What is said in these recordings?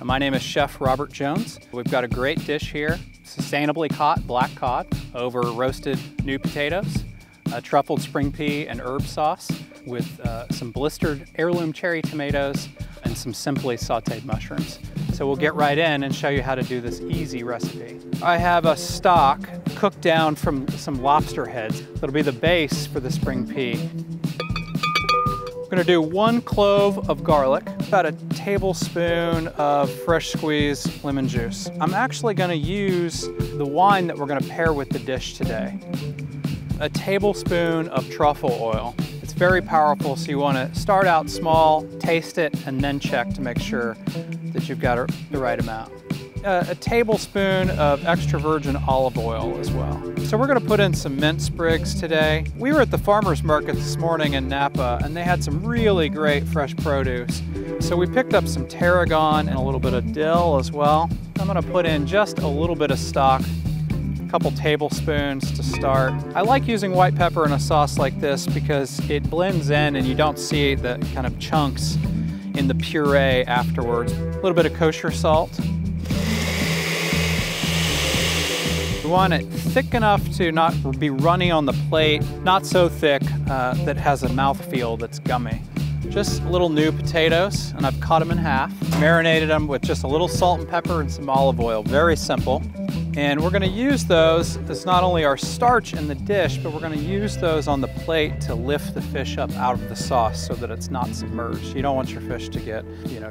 My name is Chef Robert Jones. We've got a great dish here, sustainably caught black cod over roasted new potatoes, a truffled spring pea and herb sauce with some blistered heirloom cherry tomatoes and some simply sauteed mushrooms. So we'll get right in and show you how to do this easy recipe. I have a stock cooked down from some lobster heads. That'll be the base for the spring pea. I'm gonna do 1 clove of garlic, about a tablespoon of fresh squeezed lemon juice. I'm actually gonna use the wine that we're gonna pair with the dish today. A tablespoon of truffle oil. It's very powerful, so you wanna start out small, taste it, and then check to make sure that you've got the right amount. A tablespoon of extra virgin olive oil as well. So we're gonna put in some mint sprigs today. We were at the farmer's market this morning in Napa, and they had some really great fresh produce. So we picked up some tarragon and a little bit of dill as well. I'm gonna put in just a little bit of stock, a couple tablespoons to start. I like using white pepper in a sauce like this because it blends in and you don't see the kind of chunks in the puree afterwards. A little bit of kosher salt. We want it thick enough to not be runny on the plate, not so thick that has a mouthfeel that's gummy. Just little new potatoes, and I've cut them in half. Marinated them with just a little salt and pepper and some olive oil, very simple. And we're gonna use those as not only our starch in the dish, but we're gonna use those on the plate to lift the fish up out of the sauce so that it's not submerged. You don't want your fish to get,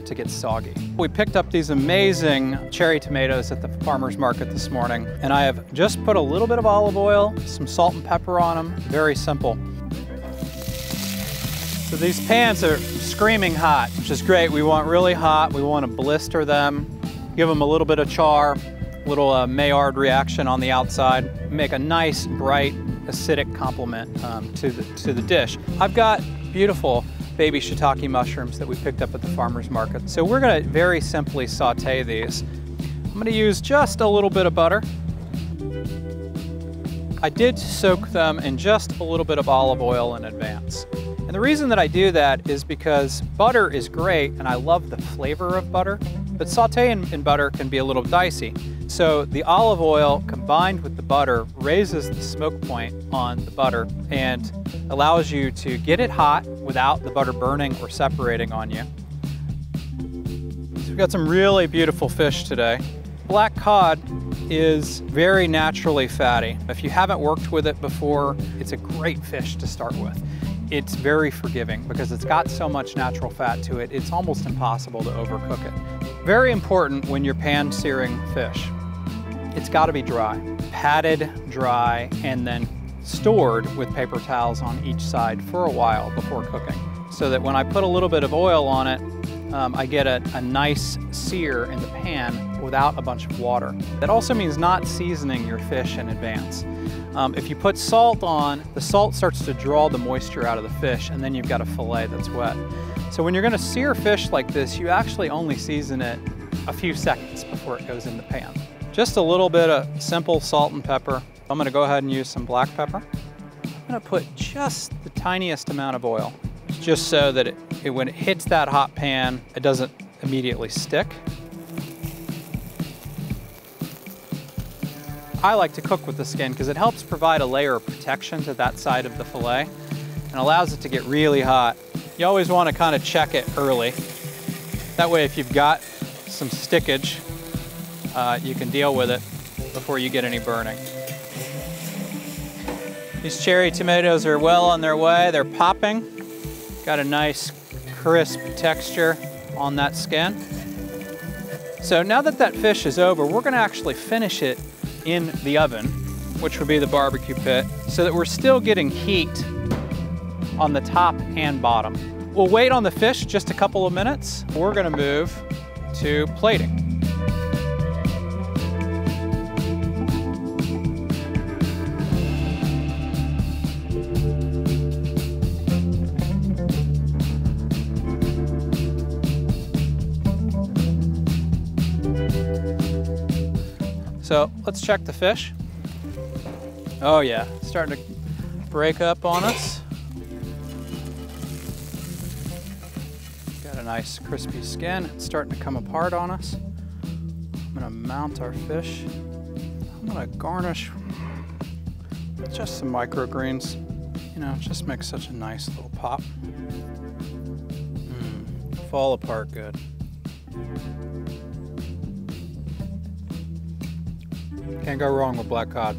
to get soggy. We picked up these amazing cherry tomatoes at the farmer's market this morning, and I have just put a little bit of olive oil, some salt and pepper on them, very simple. So these pans are screaming hot, which is great. We want really hot. We want to blister them, give them a little bit of char, little Maillard reaction on the outside, make a nice, bright, acidic complement to the dish. I've got beautiful baby shiitake mushrooms that we picked up at the farmer's market. So we're gonna very simply saute these. I'm gonna use just a little bit of butter. I did soak them in just a little bit of olive oil in advance. And the reason that I do that is because butter is great and I love the flavor of butter, but sauteing in butter can be a little dicey. So the olive oil combined with the butter raises the smoke point on the butter and allows you to get it hot without the butter burning or separating on you. So we've got some really beautiful fish today. Black cod is very naturally fatty. If you haven't worked with it before, it's a great fish to start with. It's very forgiving because it's got so much natural fat to it, it's almost impossible to overcook it. Very important when you're pan searing fish. It's got to be dry, patted dry, and then stored with paper towels on each side for a while before cooking. So that when I put a little bit of oil on it, I get a nice sear in the pan without a bunch of water. That also means not seasoning your fish in advance. If you put salt on, the salt starts to draw the moisture out of the fish, and then you've got a fillet that's wet. So when you're gonna sear fish like this, you actually only season it a few seconds before it goes in the pan. Just a little bit of simple salt and pepper. I'm gonna go ahead and use some black pepper. I'm gonna put just the tiniest amount of oil, just so that when it hits that hot pan, it doesn't immediately stick. I like to cook with the skin because it helps provide a layer of protection to that side of the fillet and allows it to get really hot. You always want to kind of check it early. That way if you've got some stickage, you can deal with it before you get any burning. These cherry tomatoes are well on their way. They're popping. Got a nice crisp texture on that skin. So now that that fish is over, we're going to actually finish it in the oven, which would be the barbecue pit, so that we're still getting heat on the top and bottom. We'll wait on the fish just a couple of minutes. We're gonna move to plating. So let's check the fish. Oh yeah, it's starting to break up on us. Got a nice crispy skin. It's starting to come apart on us. I'm gonna mount our fish. I'm gonna garnish with just some microgreens. You know, it just makes such a nice little pop. Fall apart good. Can't go wrong with black cod.